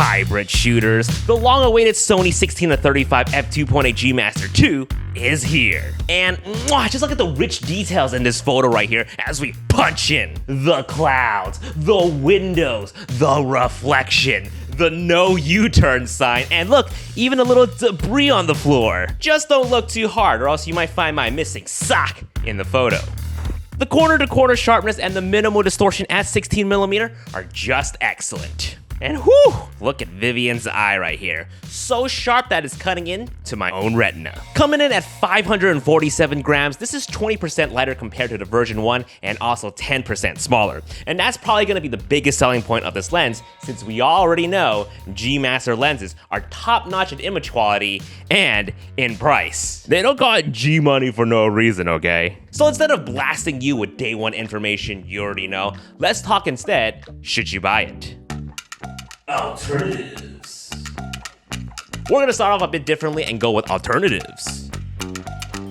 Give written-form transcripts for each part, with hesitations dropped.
hybrid shooters, the long-awaited Sony 16-35 f2.8 G Master 2 is here. And just look at the rich details in this photo right here as we punch in the clouds, the windows, the reflection, the no U-turn sign, and look, even a little debris on the floor. Just don't look too hard or else you might find my missing sock in the photo. The corner-to-corner sharpness and the minimal distortion at 16mm are just excellent. And whew, look at Vivian's eye right here. So sharp that it's cutting in to my own retina. Coming in at 547 grams, this is 20% lighter compared to the version 1 and also 10% smaller. And that's probably gonna be the biggest selling point of this lens since we already know G Master lenses are top-notch in image quality and in price. They don't call it G money for no reason, okay? So instead of blasting you with day one information you already know, let's talk instead, should you buy it? Alternatives. We're gonna start off a bit differently and go with alternatives.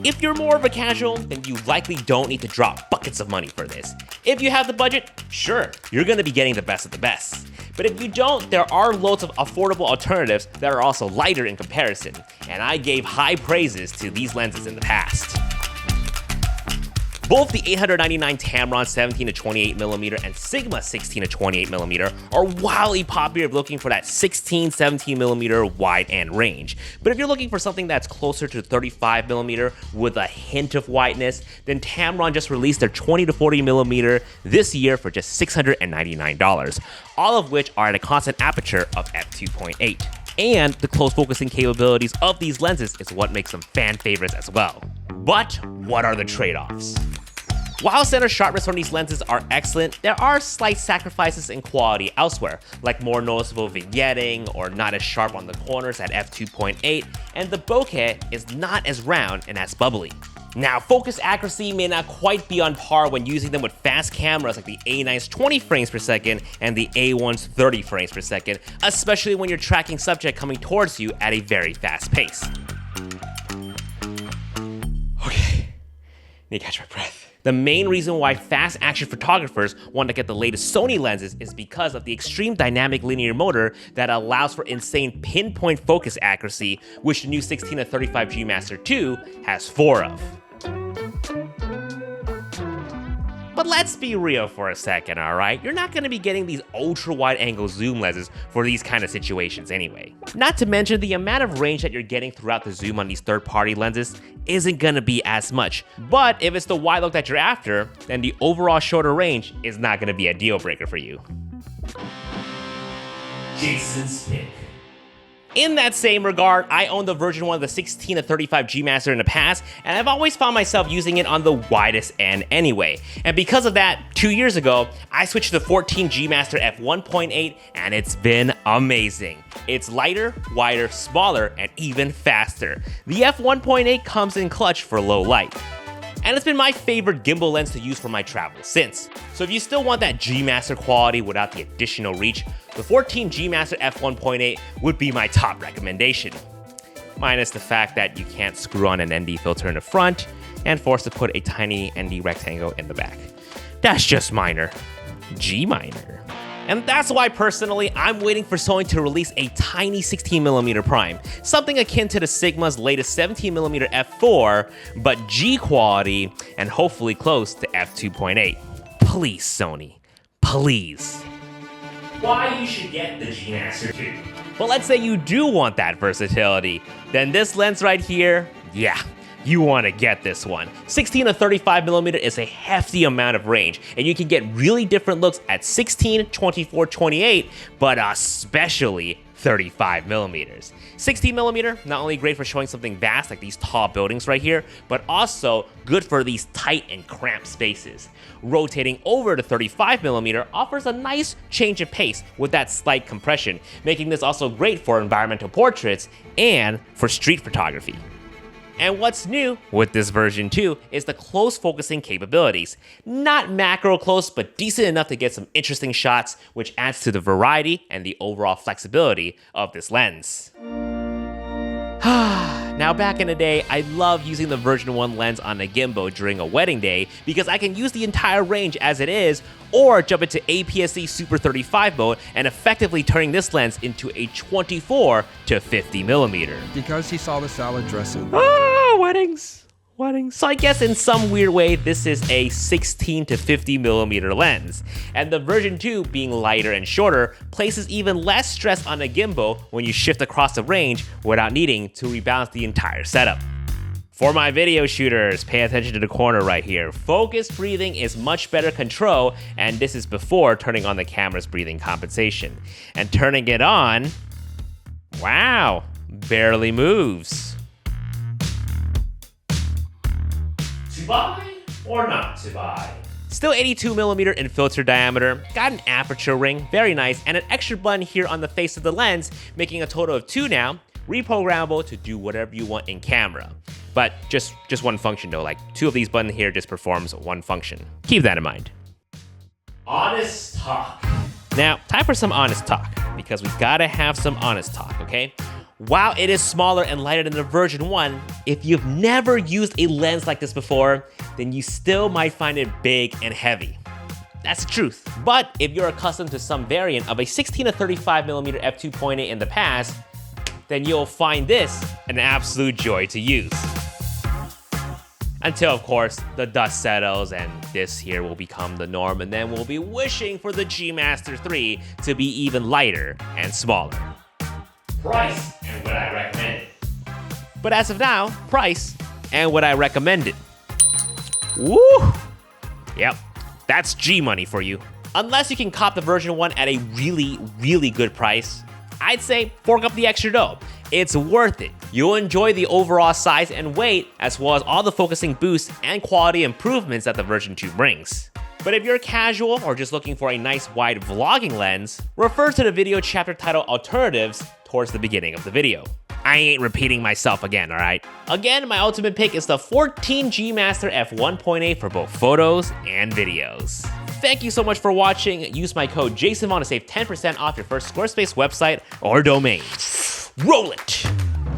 If you're more of a casual, then you likely don't need to drop buckets of money for this. If you have the budget, sure, you're gonna be getting the best of the best. But if you don't, there are loads of affordable alternatives that are also lighter in comparison, and I gave high praises to these lenses in the past. Both the 899 Tamron 17-28mm and Sigma 16-28mm are wildly popular if looking for that 16-17mm wide and range. But if you're looking for something that's closer to 35mm with a hint of wideness, then Tamron just released their 20-40mm this year for just $699, all of which are at a constant aperture of f2.8. And the close focusing capabilities of these lenses is what makes them fan favorites as well. But what are the trade-offs? While center sharpness on these lenses are excellent, there are slight sacrifices in quality elsewhere, like more noticeable vignetting or not as sharp on the corners at f2.8, and the bokeh is not as round and as bubbly. Now, focus accuracy may not quite be on par when using them with fast cameras like the A9's 20 frames per second and the A1's 30 frames per second, especially when you're tracking subject coming towards you at a very fast pace. Okay, need to catch my breath. The main reason why fast action photographers want to get the latest Sony lenses is because of the extreme dynamic linear motor that allows for insane pinpoint focus accuracy, which the new 16-35 G Master 2 has 4 of. But let's be real for a second, alright? You're not going to be getting these ultra-wide angle zoom lenses for these kind of situations anyway. Not to mention the amount of range that you're getting throughout the zoom on these third-party lenses isn't going to be as much. But if it's the wide look that you're after, then the overall shorter range is not going to be a deal breaker for you. Jason's pick. In that same regard, I own the version 1 of the 16-35 G Master in the past, and I've always found myself using it on the widest end anyway. And because of that, 2 years ago, I switched to the 14 G Master f1.8, and it's been amazing. It's lighter, wider, smaller, and even faster. The f1.8 comes in clutch for low light. And it's been my favorite gimbal lens to use for my travels since. So if you still want that G Master quality without the additional reach, the 14 G Master f1.8 would be my top recommendation. Minus the fact that you can't screw on an ND filter in the front and forced to put a tiny ND rectangle in the back. That's just minor. G minor. And that's why personally, I'm waiting for Sony to release a tiny 16mm prime, something akin to the Sigma's latest 17mm f4, but G quality and hopefully close to f2.8. Please, Sony, please. Why you should get the G Master 2? Well, let's say you do want that versatility, then this lens right here, yeah. You want to get this one. 16-35mm is a hefty amount of range, and you can get really different looks at 16, 24, 28, but especially 35mm. 16mm, not only great for showing something vast like these tall buildings right here, but also good for these tight and cramped spaces. Rotating over to 35mm offers a nice change of pace with that slight compression, making this also great for environmental portraits and for street photography. And what's new with this version 2 is the close focusing capabilities. Not macro close, but decent enough to get some interesting shots, which adds to the variety and the overall flexibility of this lens. Now back in the day, I loved using the version 1 lens on a gimbal during a wedding day because I can use the entire range as it is, or jump into APS-C Super 35 mode and effectively turning this lens into a 24 to 50 millimeter. Because he saw the salad dressing. Ah, weddings. So I guess in some weird way, this is a 16 to 50 millimeter lens. And the version 2, being lighter and shorter, places even less stress on a gimbal when you shift across the range without needing to rebalance the entire setup. For my video shooters, pay attention to the corner right here. Focus breathing is much better control, and this is before turning on the camera's breathing compensation. And turning it on, wow, barely moves. To buy or not to buy? Still 82mm in filter diameter, got an aperture ring, very nice, and an extra button here on the face of the lens, making a total of 2 now, reprogrammable to do whatever you want in camera. But just one function though, like 2 of these buttons here just performs 1 function. Keep that in mind. Honest talk. Now, time for some honest talk, because we gotta have some honest talk, okay? While it is smaller and lighter than the version 1, if you've never used a lens like this before, then you still might find it big and heavy. That's the truth. But if you're accustomed to some variant of a 16 to 35mm f2.8 in the past, then you'll find this an absolute joy to use. Until, of course, the dust settles and this here will become the norm, and then we'll be wishing for the G Master 3 to be even lighter and smaller. Price and would I recommend it? But as of now, price and would I recommend it? Woo! Yep, that's G money for you. Unless you can cop the version 1 at a really good price, I'd say fork up the extra dough. It's worth it. You'll enjoy the overall size and weight, as well as all the focusing boosts and quality improvements that the version 2 brings. But if you're casual or just looking for a nice wide vlogging lens, refer to the video chapter titled Alternatives towards the beginning of the video. I ain't repeating myself again, alright? Again, my ultimate pick is the 14G Master f1.8 for both photos and videos. Thank you so much for watching. Use my code JASONVONG to save 10% off your first Squarespace website or domain. Roll it!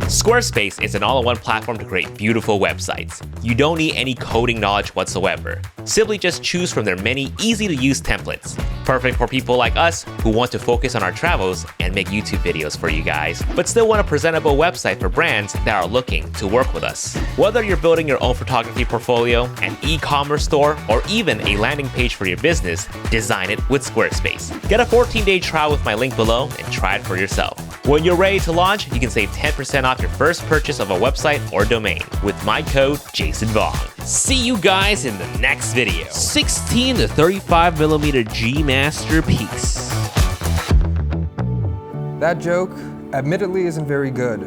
Squarespace is an all-in-one platform to create beautiful websites. You don't need any coding knowledge whatsoever. Simply just choose from their many easy-to-use templates. Perfect for people like us who want to focus on our travels and make YouTube videos for you guys, but still want a presentable website for brands that are looking to work with us. Whether you're building your own photography portfolio, an e-commerce store, or even a landing page for your business, design it with Squarespace. Get a 14-day trial with my link below and try it for yourself. When you're ready to launch, you can save 10% off your first purchase of a website or domain with my code JASONVONG. See you guys in the next video. 16 to 35mm G Master piece. That joke, admittedly, isn't very good.